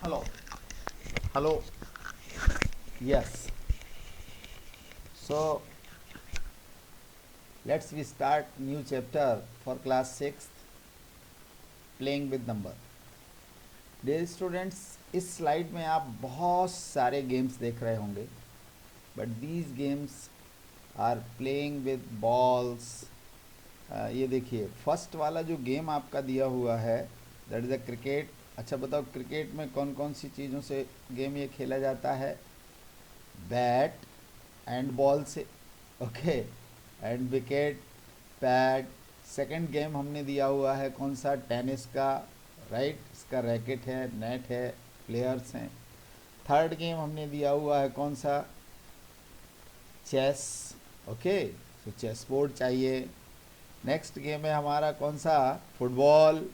Hello. Hello. Yes. So let's we start new chapter for class 6th playing with number. Dear students, इस slide में आप बहुत सारे games देख रहे होंगे, but these games are playing with balls. ये देखिए फर्स्ट वाला जो गेम आपका दिया हुआ है दैट इज़ अ क्रिकेट. अच्छा बताओ, क्रिकेट में कौन कौन सी चीज़ों से गेम ये खेला जाता है? बैट एंड बॉल से, okay, and wicket, pad. Second game हमने दिया हुआ है कौन सा? टेनिस का, राइट. इसका रैकेट है, नेट है, प्लेयर्स हैं. थर्ड गेम हमने दिया हुआ है कौन सा? चेस. ओके, तो चेस बोर्ड चाहिए. नेक्स्ट गेम है हमारा कौन सा? फुटबॉल.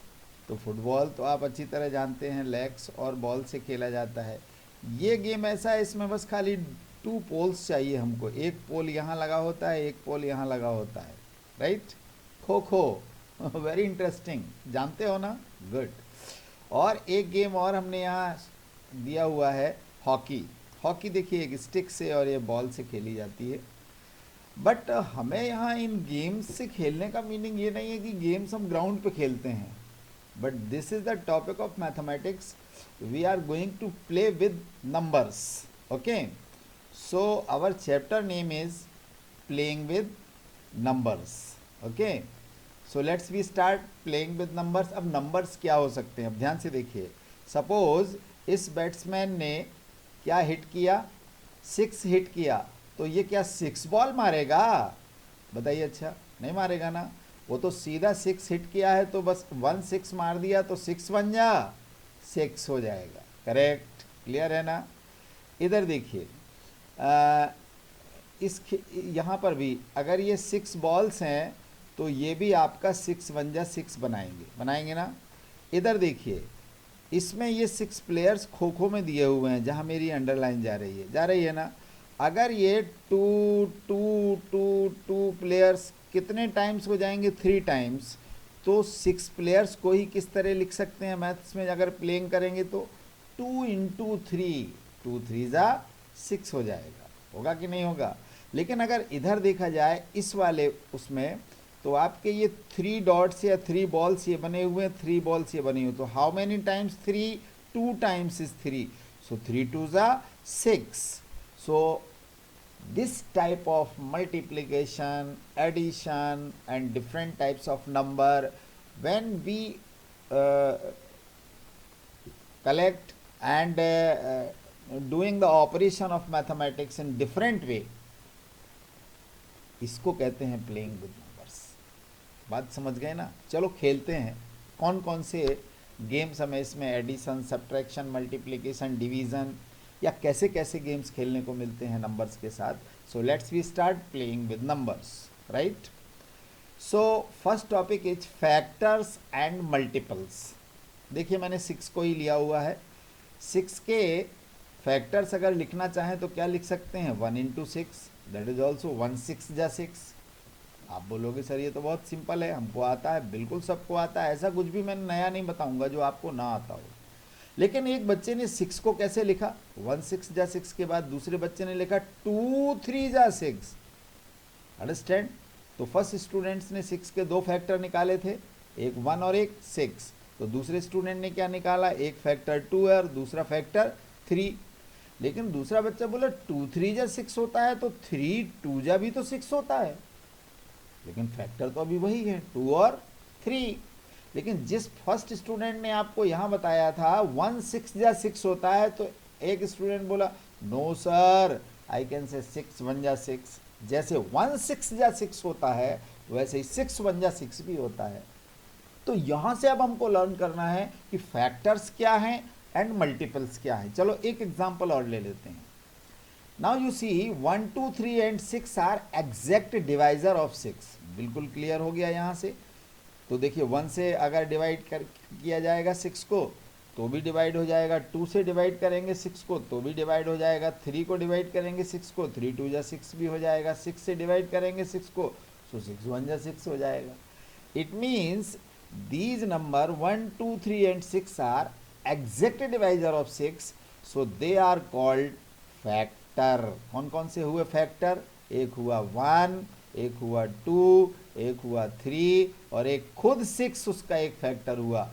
तो फुटबॉल तो आप अच्छी तरह जानते हैं, लेग्स और बॉल से खेला जाता है. ये गेम ऐसा है, इसमें बस खाली 2 पोल्स चाहिए हमको. एक पोल यहाँ लगा होता है, एक पोल यहाँ लगा होता है, right. Kho kho. Very interesting, जानते हो ना? गुड. और एक गेम और हमने यहाँ दिया हुआ है, हॉकी. हॉकी देखिए एक स्टिक से और ये बॉल से खेली जाती है. बट हमें यहाँ इन गेम्स से खेलने का मीनिंग ये नहीं है कि गेम्स हम ग्राउंड पे खेलते हैं, but this is the topic of mathematics. We are going to play with numbers. Okay, so our chapter name is playing with numbers. Okay, so let's we start playing with numbers. अब numbers क्या हो सकते हैं? अब ध्यान से देखिए. Suppose इस बैट्समैन ने क्या हिट किया? 6 हिट किया. तो ये क्या 6 बॉल मारेगा? बताइए. अच्छा नहीं मारेगा ना. वो तो सीधा 6 हिट किया है तो बस 1 6 मार दिया तो 6 बन जा 6 हो जाएगा. करेक्ट, क्लियर है ना? इधर देखिए, इस यहाँ पर भी अगर ये 6 बॉल्स हैं तो ये भी आपका 6 बन जा 6 बनाएंगे, बनाएंगे ना. इधर देखिए, इसमें ये 6 प्लेयर्स खो खो में दिए हुए हैं, जहाँ मेरी अंडरलाइन जा रही है, जा रही है ना. अगर ये 2 प्लेयर्स कितने टाइम्स हो जाएंगे? 3 टाइम्स. तो 6 प्लेयर्स को ही किस तरह लिख सकते हैं मैथ्स में अगर प्लेइंग करेंगे? तो 2 × 3, 2 3 ज़ा 6 हो जाएगा. होगा कि नहीं होगा? लेकिन अगर इधर देखा जाए इस वाले उसमें, तो आपके ये 3 डॉट्स या 3 बॉल्स ये बने हुए हैं, 3 बॉल्स ये बनी हुई. तो how many times 3? 2 times is 3. सो 3 2 ज़ा 6. So this type of multiplication, addition and different types of number, when we uh, collect and doing the operation of mathematics in different way, इसको कहते हैं प्लेइंग विद नंबर्स. बात समझ गए ना? चलो खेलते हैं. कौन कौन से गेम्स हमें इसमें एडिशन, सब्ट्रैक्शन, मल्टीप्लिकेशन, डिवीज़न या कैसे कैसे गेम्स खेलने को मिलते हैं नंबर्स के साथ. So let's we start playing with numbers, right. So first topic is factors and multiples. देखिए मैंने 6 को ही लिया हुआ है. 6 के फैक्टर्स अगर लिखना चाहें तो क्या लिख सकते हैं? 1 × 6, दैट इज ऑल्सो 1 6 × 6. आप बोलोगे सर ये तो बहुत सिंपल है, हमको आता है. बिल्कुल सबको आता है, ऐसा कुछ भी मैं नया नहीं बताऊंगा जो आपको ना आता हो. लेकिन एक बच्चे ने 6 को कैसे लिखा? 1 6 × 6 के बाद दूसरे बच्चे ने लिखा 2 3 × 6. अंडरस्टैंड? तो फर्स्ट स्टूडेंट्स ने 6 के 2 फैक्टर निकाले थे, एक 1 और एक 6. तो दूसरे स्टूडेंट ने क्या निकाला? एक फैक्टर 2 है और दूसरा फैक्टर 3. लेकिन दूसरा बच्चा बोला 2 3 × 6 होता है तो 3 2 × भी तो 6 होता है. लेकिन फैक्टर तो अभी वही है, 2 और 3. लेकिन जिस फर्स्ट स्टूडेंट ने आपको यहाँ बताया था 1 6 × 6 होता है, तो एक स्टूडेंट बोला no sir, I can say 6 1 × 6. जैसे 1 6 × 6 होता है वैसे ही 6 1 × 6 भी होता है. तो यहाँ से अब हमको लर्न करना है कि फैक्टर्स क्या हैं एंड मल्टीपल्स क्या हैं. चलो एक एग्जाम्पल और ले लेते हैं. Now you see 1 2 3 and 6 are exact divisor of 6. बिल्कुल क्लियर हो गया यहाँ से. तो देखिए 1 से अगर डिवाइड कर किया जाएगा 6 को तो भी डिवाइड हो जाएगा. 2 से डिवाइड करेंगे 6 को तो भी डिवाइड हो जाएगा. 3 को डिवाइड करेंगे 6 को, 3 2 × 6 भी हो जाएगा. 6 से डिवाइड करेंगे 6 को तो 6 1 × 6 हो जाएगा. It means these number 1 2 3 and 6 are exact divisor of 6, so they are called factor. कौन कौन से हुए फैक्टर? एक हुआ 1, एक हुआ 2, एक हुआ 3 और एक खुद 6 उसका एक फैक्टर हुआ।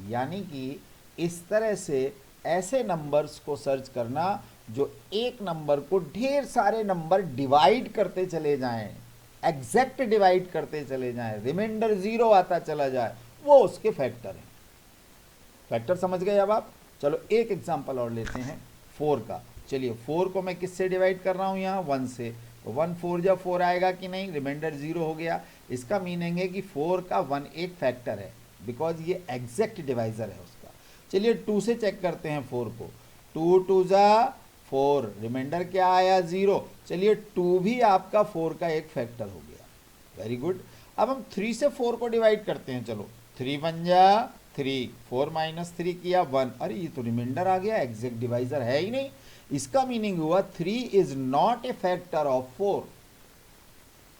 यानी कि इस तरह से ऐसे नंबर्स को सर्च करना जो एक नंबर को ढेर सारे नंबर डिवाइड करते चले जाएं, एग्जैक्ट डिवाइड करते चले जाएं, रिमाइंडर 0 आता चला जाए, वो उसके फैक्टर हैं। फैक्टर समझ गए अब आप? चलो एक एग्जांपल और लेते हैं 4 का। चलिए 4 को मैं किससे डिवाइड कर रहा हूँ यहाँ? 1 से। तो 1 4 जा 4 आएगा कि नहीं? रिमाइंडर 0 हो गया। इसका मीनिंग है कि 4 का 1 एक फैक्टर है, बिकॉज ये एग्जैक्ट डिवाइजर है उसका। चलिए 2 से चेक करते हैं 4 को। 2 2 जा 4, रिमाइंडर क्या आया? 0। चलिए 2 भी आपका 4 का एक फैक्टर हो गया। Very good. अब हम 3 से 4 को डिवाइड करते हैं। चलो 3 1 जा 3, 4 माइनस 3 किया 1। अरे ये तो रिमाइंडर आ गया, एग्जैक्ट डिवाइजर है ही नहीं। इसका मीनिंग हुआ 3 is not a factor of 4।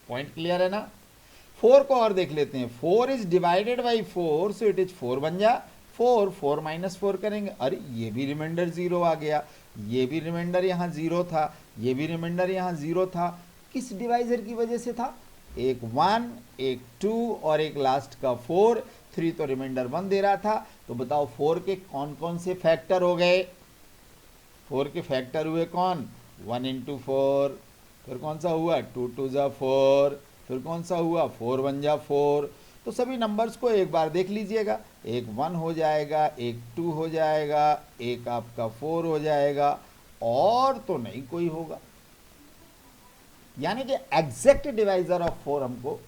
Point clear है ना? 4 को और देख लेते हैं। 4 is divided by 4, so it is 4 बन जा 4, 4 माइनस 4 करेंगे। अरे ये भी रिमाइंडर 0 आ गया, ये भी रिमाइंडर यहाँ 0 था, ये भी रिमाइंडर यहाँ 0 था। किस डिवाइजर की वजह से था? एक 1, एक 2 और एक लास्ट का 4। 3 तो रिमाइंडर 1 दे रहा था। तो बताओ 4 के कौन कौन से फैक्टर हो गए? 4 के फैक्टर हुए कौन? 1 इंटू 4, फिर कौन सा हुआ? 2 2 जा 4, फिर कौन सा हुआ? 4 1 जा 4। तो सभी नंबर्स को एक बार देख लीजिएगा। एक 1 हो जाएगा, एक 2 हो जाएगा, एक आपका 4 हो जाएगा, और तो नहीं कोई होगा। यानी कि एग्जैक्ट डिवाइजर ऑफ 4 हमको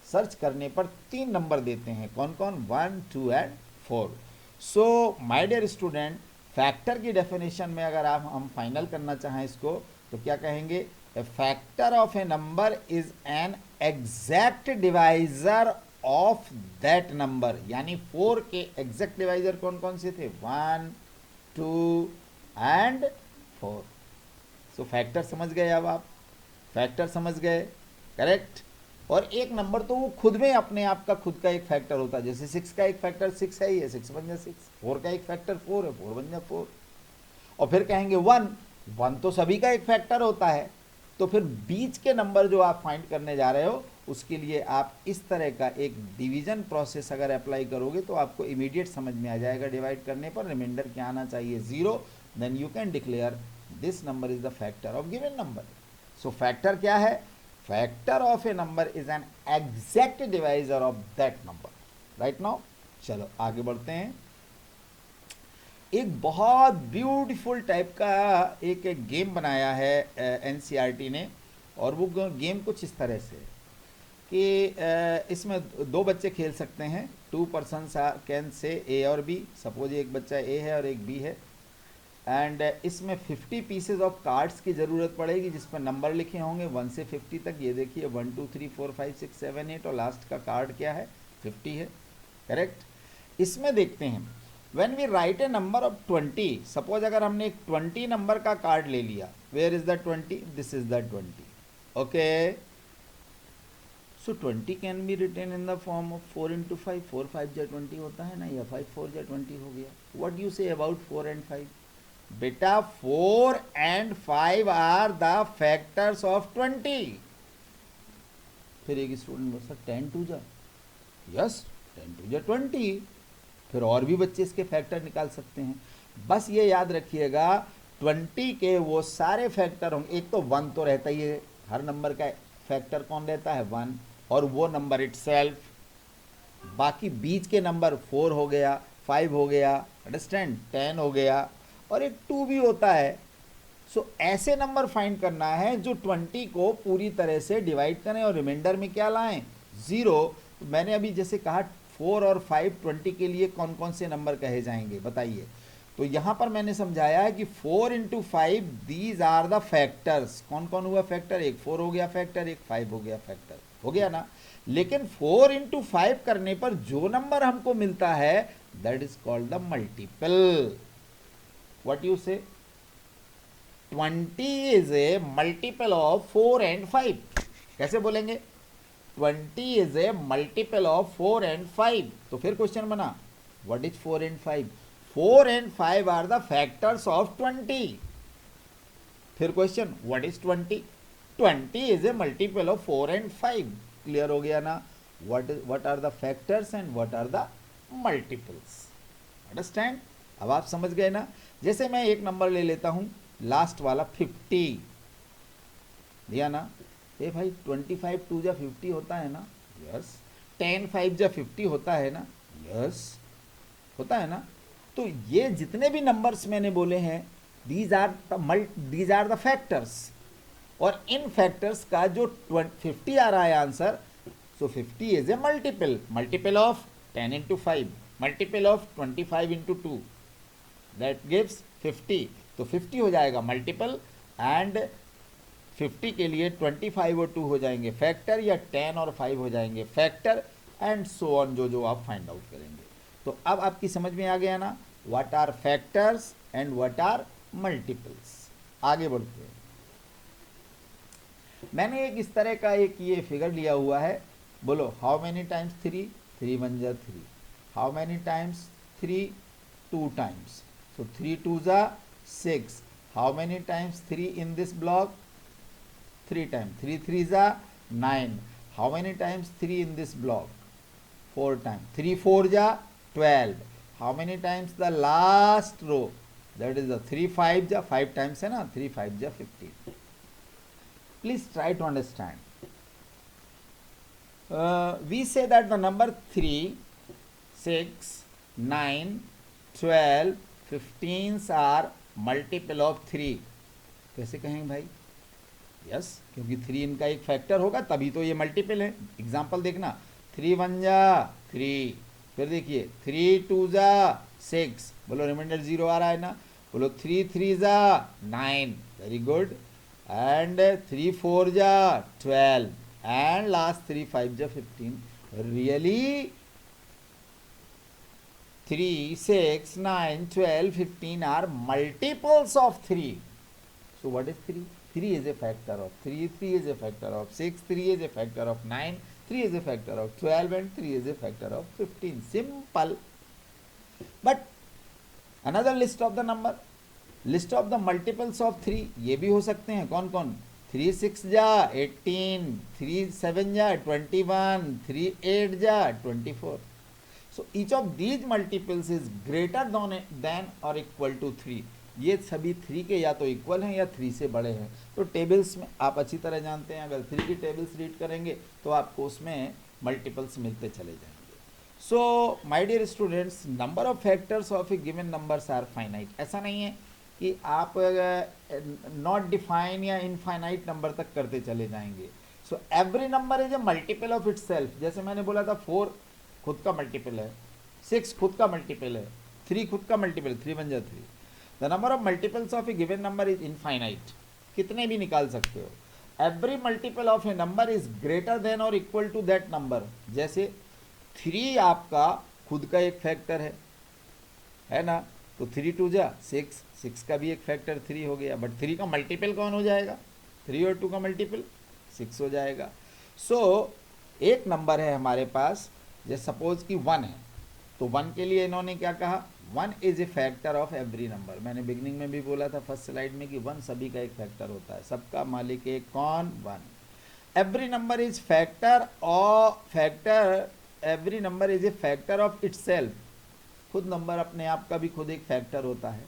सर्च करने पर 3 नंबर देते हैं। कौन कौन? 1 2 and 4। So my dear student, factor की डेफिनेशन में अगर आप हम फाइनल करना चाहें इसको, तो क्या कहेंगे? A factor of a number is an exact divisor of that number. यानी 4 के एग्जैक्ट डिवाइजर कौन कौन से थे? 1 2 एंड 4। सो फैक्टर समझ गए अब आप? फैक्टर समझ गए, करेक्ट। और एक नंबर तो वो खुद में अपने आप का खुद का एक फैक्टर होता है। जैसे 6 का एक फैक्टर 6 है ही है, 6 बन जा 6। 4 का एक फैक्टर 4 है, 4 बन जा 4। और फिर कहेंगे 1 तो सभी का एक फैक्टर होता है। तो फिर बीच के नंबर जो आप फाइंड करने जा रहे हो, उसके लिए आप इस तरह का एक डिवीजन प्रोसेस अगर अप्लाई करोगे तो आपको इमीडिएट समझ में आ जाएगा। डिवाइड करने पर रिमाइंडर क्या आना चाहिए? 0। Then you can declare this number is the factor of given number. So factor क्या है? Factor of a number is an exact divisor of that number. Right now चलो आगे बढ़ते हैं। एक बहुत ब्यूटीफुल टाइप का एक गेम बनाया है एनसीईआरटी ने, और वो गेम कुछ इस तरह से कि इसमें 2 बच्चे खेल सकते हैं। 2 पर्सन्स कैन से ए और बी। सपोज एक बच्चा ए है और एक बी है, एंड इसमें 50 पीसेज ऑफ कार्ड्स की ज़रूरत पड़ेगी जिसमें नंबर लिखे होंगे 1 से 50 तक। ये देखिए 1 2 3 4 5 6 7 8 और लास्ट का कार्ड क्या है? 50 है, करेक्ट। इसमें देखते हैं when we write a number of 20, suppose अगर हमने एक 20 नंबर का कार्ड ले लिया, where is the 20? This is the 20, okay. So 20 can be written in the form of 4 into 5। 4 5 जा 20 होता है ना, या 5 4 जा 20 हो गया। What you say about 4 and 5? बेटा 4 and 5 are the factors of 20। फिर एक स्टूडेंट बोल सकता 10 2 जा, यस 10 2 जा 20। फिर और भी बच्चे इसके फैक्टर निकाल सकते हैं। बस ये याद रखिएगा 20 के वो सारे फैक्टर होंगे। एक तो 1 तो रहता ही है, हर नंबर का फैक्टर कौन रहता है? 1, और वो नंबर इटसेल्फ। बाकी बीच के नंबर 4 हो गया, 5 हो गया, अंडरस्टैंड, 10 हो गया, और एक 2 भी होता है। सो ऐसे नंबर फाइंड करना है जो 20 को पूरी तरह से डिवाइड करें और रिमाइंडर में क्या लाएं? 0। मैंने अभी जैसे कहा 4 और 5 20 के लिए कौन कौन से नंबर कहे जाएंगे बताइए। तो यहाँ पर मैंने समझाया है कि 4 into 5 these are the factors. कौन कौन हुआ फैक्टर? एक 4 हो गया फैक्टर, एक 5 हो गया फैक्टर, हो गया ना। लेकिन 4 इंटू 5 करने पर जो नंबर हमको मिलता है that is called the multiple. What you से? 20 is a multiple of 4 and 5। कैसे बोलेंगे? 20 is a multiple of 4 and 5। तो फिर क्वेश्चन बना what is 4 and 5? 4 and 5 are the factors of 20. फिर question, what is 20? 20 is a multiple of 4 and 5. Clear हो गया ना? what are the factors and what are the multiples? Understand? अब आप समझ गए ना? जैसे मैं एक नंबर ले लेता हूं, लास्ट वाला 50, दिया ना? ए भाई 25 2 जा 50 होता है ना? यस. 10 5 जा 50 होता है ना? यस, होता है ना? तो ये जितने भी नंबर्स मैंने बोले हैं, दीज आर द फैक्टर्स. और इन फैक्टर्स का जो 50 आ रहा है answer, so 50 is a multiple of 10 into 5, multiple of 25 into 2, that gives 50. तो 50 हो जाएगा मल्टीपल, एंड 50 के लिए 25 और 2 हो जाएंगे फैक्टर, या 10 और 5 हो जाएंगे फैक्टर, एंड सो ऑन, जो आप फाइंड आउट करेंगे. तो अब आपकी समझ में आ गया ना, what are factors and what are multiples. आगे बढ़ते हैं. मैंने एक इस तरह का एक ये फिगर लिया हुआ है. बोलो, हाउ मेनी टाइम्स 3? 3 1 जा 3. How many times 3? 2 times. So 3 2 जा 6. How many times 3 in this block? 3 times. 3 3 जा 9. How many times 3 in this block? 4 times. 3 4 जा 12. How many times the last row? That is the 3 5 जा 5 times है ना? 3 5 जा 15. Please try to understand. We say that the number 3, 6, 9, 12, 15 are multiple of 3. कैसे कहेंगे भाई? Yes, क्योंकि 3 इनका एक फैक्टर होगा, तभी तो ये मल्टीपल है. एग्जाम्पल देखना, 3 1 जा 3. फिर देखिए 3 2 जा 6. बोलो रिमाइंडर 0 आ रहा है ना? बोलो 3 3 जा 9. Very good. and 3 4 ja 12 and last 3 5 ja 15. Really 3 6 9 12 15 are multiples of 3. So what is 3? 3 is a factor of 3, 3 is a factor of 6, 3 is a factor of 9, 3 is a factor of 12, and 3 is a factor of 15. Simple. But another list of the number, list of the multiples of 3, ये भी हो सकते हैं. कौन कौन? 3 6 जा 18, 3 7 जा 21, 3 8 जा 24. So each of these multiples is greater than or equal to 3. ये सभी 3 के या तो इक्वल हैं या 3 से बड़े हैं. तो टेबल्स में आप अच्छी तरह जानते हैं, अगर 3 की टेबल्स रीड करेंगे तो आपको उसमें मल्टीपल्स मिलते चले जाएंगे. So my dear students, number of factors of a given numbers are finite. ऐसा नहीं है कि आप नॉट डिफाइन या इनफाइनाइट नंबर तक करते चले जाएंगे. So every number is a multiple of itself. जैसे मैंने बोला था 4 खुद का मल्टीपल है, 6 खुद का मल्टीपल है, 3 खुद का मल्टीपल, 3 1 जा 3. The number of multiples of a given number is infinite. कितने भी निकाल सकते हो. Every multiple of a number is greater than or equal to that number. जैसे 3 आपका खुद का एक फैक्टर है ना? तो 3 2 जा 6, 6 का भी एक फैक्टर 3 हो गया. बट 3 का मल्टीपल कौन हो जाएगा? 3 और 2 का मल्टीपल 6 हो जाएगा. सो एक नंबर है हमारे पास, जैसे सपोज कि 1 है, तो 1 के लिए इन्होंने क्या कहा? 1 is a factor of every number. मैंने बिगनिंग में भी बोला था फर्स्ट स्लाइड में कि 1 सभी का एक फैक्टर होता है. सबका मालिक एक कौन? 1. Every number is factor every number is A factor of itself. खुद नंबर अपने आप का भी खुद एक फैक्टर होता है.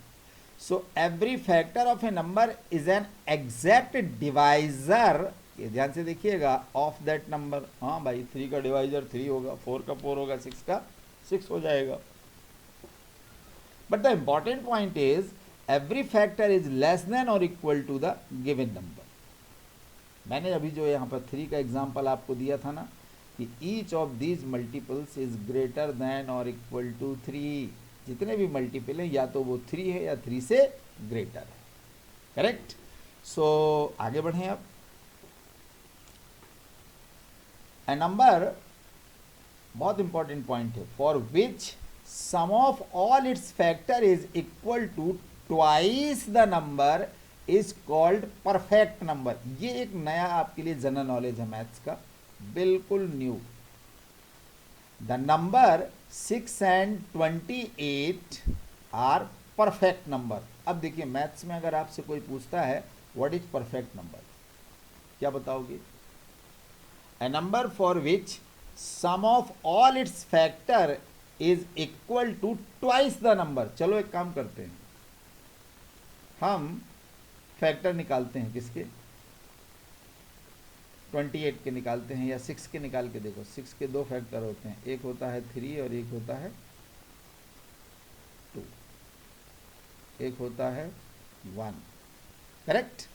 So every factor of a number is an exact divisor. ये ध्यान से देखिएगा, ऑफ दैट नंबर. हाँ भाई, 3 का डिवाइजर 3 होगा, 4 का 4 होगा, 6 का 6 हो जाएगा. But the important point is every factor is less than or equal to the given number. मैंने अभी जो यहाँ पर 3 का एग्जाम्पल आपको दिया था ना, कि each of these multiples is greater than or equal to 3. जितने भी मल्टीपल हैं या तो वो 3 है या 3 से ग्रेटर है. करेक्ट. सो आगे बढ़ें अब. ए नंबर, बहुत इंपॉर्टेंट पॉइंट है, for which sum of all its factor is equal to twice the number is called perfect number. ये एक नया आपके लिए जनरल नॉलेज है मैथ्स का, बिल्कुल new. The number 6 and 28 are perfect number. अब देखिए मैथ्स में अगर आपसे कोई पूछता है व्हाट इज परफेक्ट नंबर, क्या बताओगे? A number for which sum of all its factor is equal to twice the number. चलो एक काम करते हैं, हम फैक्टर निकालते हैं किसके, 28 के निकालते हैं, या 6 के निकाल के देखो। 6 के दो फैक्टर होते हैं, एक होता है 3 और एक होता है 2, एक होता है 1। Correct.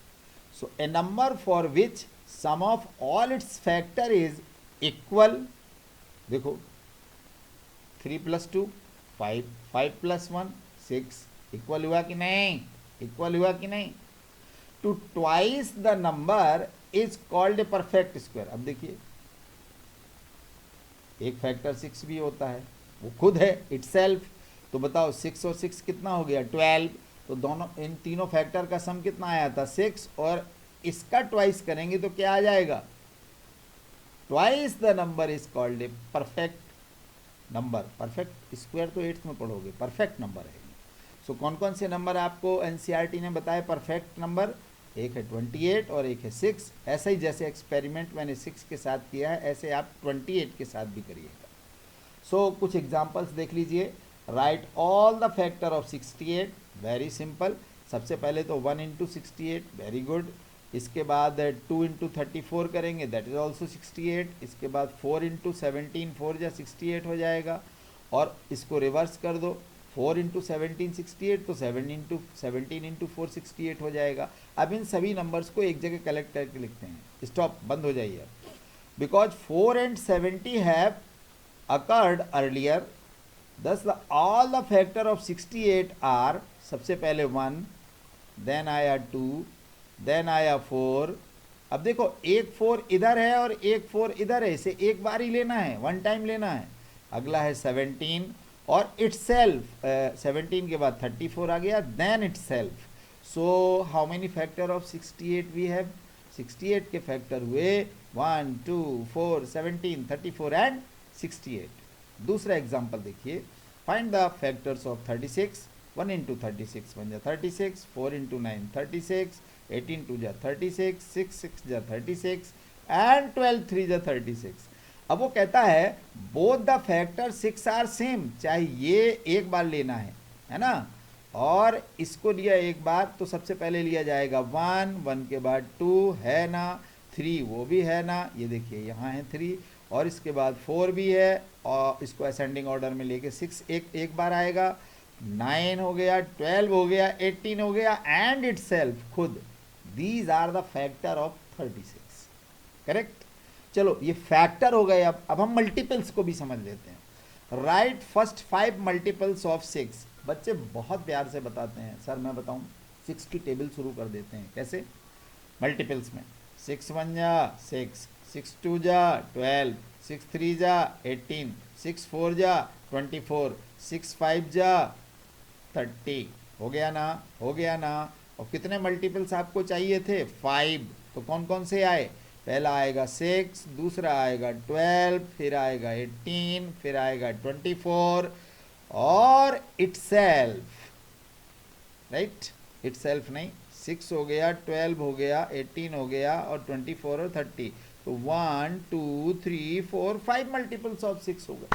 So a number for which sum of all its factor is equal, देखो 3 + 2 5, 5 + 1 6, इक्वल हुआ कि नहीं, इक्वल हुआ कि नहीं। To twice the number is called a perfect square. अब देखिए एक फैक्टर 6 भी होता है, वो खुद है इटसेल्फ। तो बताओ 6 और 6 कितना हो गया 12। तो दोनों इन तीनों फैक्टर का सम कितना आया था 6, और इसका ट्वाइस करेंगे तो क्या आ जाएगा, twice the number is called a perfect number. Perfect square तो 8th में पढ़ोगे, परफेक्ट नंबर है। सो कौन कौन से नंबर आपको एनसीईआरटी ने बताए परफेक्ट नंबर, एक है 28 और एक है 6। ऐसा ही जैसे एक्सपेरिमेंट मैंने 6 के साथ किया है, ऐसे आप 28 के साथ भी करिएगा। सो कुछ एग्जांपल्स देख लीजिए। Right all the factor of 68, very simple. सबसे पहले तो 1 × 68, वेरी गुड। इसके बाद 2 × 34 करेंगे, दैट इज ऑल्सो 68। इसके बाद 4 × 17, 4 जा 68 हो जाएगा। और इसको रिवर्स कर दो, 4 × 17 68, तो 7 × 17 × 4 68 हो जाएगा। अब इन सभी नंबर्स को एक जगह कलेक्ट करके लिखते हैं। स्टॉप, बंद हो जाइए। Because 4 and 70 have occurred earlier, thus all the factor of 68 are, सबसे पहले 1, देन आया 2, देन आया 4। अब देखो एक 4 इधर है और एक 4 इधर है, इसे एक बार ही लेना है, वन टाइम लेना है। अगला है 17 और इटसेल्फ, 17 के बाद 34 आ गया, then itself. So how many factor of 68 we have, 68 के फैक्टर हुए 1 2 4 17 34 एंड 68। दूसरा एग्जाम्पल देखिए, फाइंड द फैक्टर्स ऑफ 36। 1 × 36 1 जा 36, 4 × 9 36, 18 2 जा 36, 6 6 जा 36 एंड 12 3 जा 36। अब वो कहता है both the factor 6 are same, चाहे ये एक बार लेना है ना, और इसको लिया एक बार, तो सबसे पहले लिया जाएगा 1, 1 के बाद 2 है ना, 3 वो भी है ना, ये देखिए यहाँ है 3, और इसके बाद 4 भी है, और इसको असेंडिंग ऑर्डर में लेके 6 एक बार आएगा, 9 हो गया, 12 हो गया, 18 हो गया, एंड इटसेल्फ खुद। These are the factor of 36। Correct. चलो ये फैक्टर हो गए। अब हम मल्टीपल्स को भी समझ लेते हैं। Right first 5 multiples of 6। बच्चे बहुत प्यार से बताते हैं, सर मैं बताऊं, 6 की टेबल शुरू कर देते हैं। कैसे? मल्टीपल्स में 6 1 जा 6, 6 2 जा 12, 6 3 जा 18, 6 4 जा 24, 6 5 जा 30। हो गया ना, हो गया ना। और कितने मल्टीपल्स आपको चाहिए थे? 5। तो कौन कौन से आए? पहला आएगा 6, दूसरा आएगा 12, फिर आएगा 18, फिर आएगा 24 और इटसेल्फ। राइट, इटसेल्फ नहीं, 6 हो गया, 12 हो गया, 18 हो गया और 24 और 30। तो 1 2 3 4 5 मल्टीपल्स ऑफ 6 हो गए।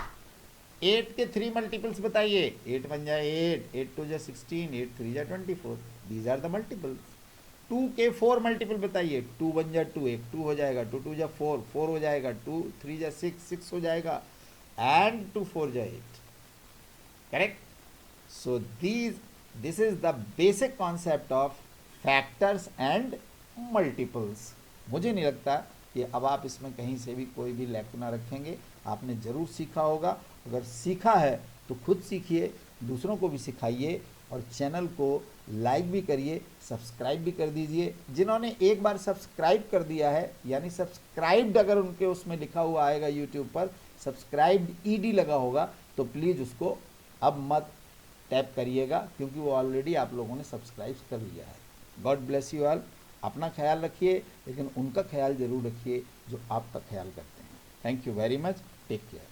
8 के 3 मल्टीपल्स बताइए। 8 1 जा 8, 8 2 जा 16, 8 3 जा 24। These are the multiples. 2 के 4 मल्टीपल बताइए। 2 1 जा 2, 1 2 हो जाएगा, 2 2 जा 4, 4 हो जाएगा, 2 3 जा 6, 6 हो जाएगा, एंड 2 4 जा 8। Correct. So this is the basic concept of factors and multiples. मुझे नहीं लगता कि अब आप इसमें कहीं से भी कोई भी लैकुना रखेंगे। आपने ज़रूर सीखा होगा। अगर सीखा है तो खुद सीखिए, दूसरों को भी सिखाइए, और चैनल को लाइक भी करिए, सब्सक्राइब भी कर दीजिए। जिन्होंने एक बार सब्सक्राइब कर दिया है, यानी सब्सक्राइब्ड अगर उनके उसमें लिखा हुआ आएगा यूट्यूब पर, सब्सक्राइब्ड ईडी लगा होगा, तो प्लीज़ उसको अब मत टैप करिएगा, क्योंकि वो ऑलरेडी आप लोगों ने सब्सक्राइब कर लिया है। God bless you all. अपना ख्याल रखिए, लेकिन उनका ख्याल ज़रूर रखिए जो आपका ख्याल करते हैं। Thank you very much. Take care.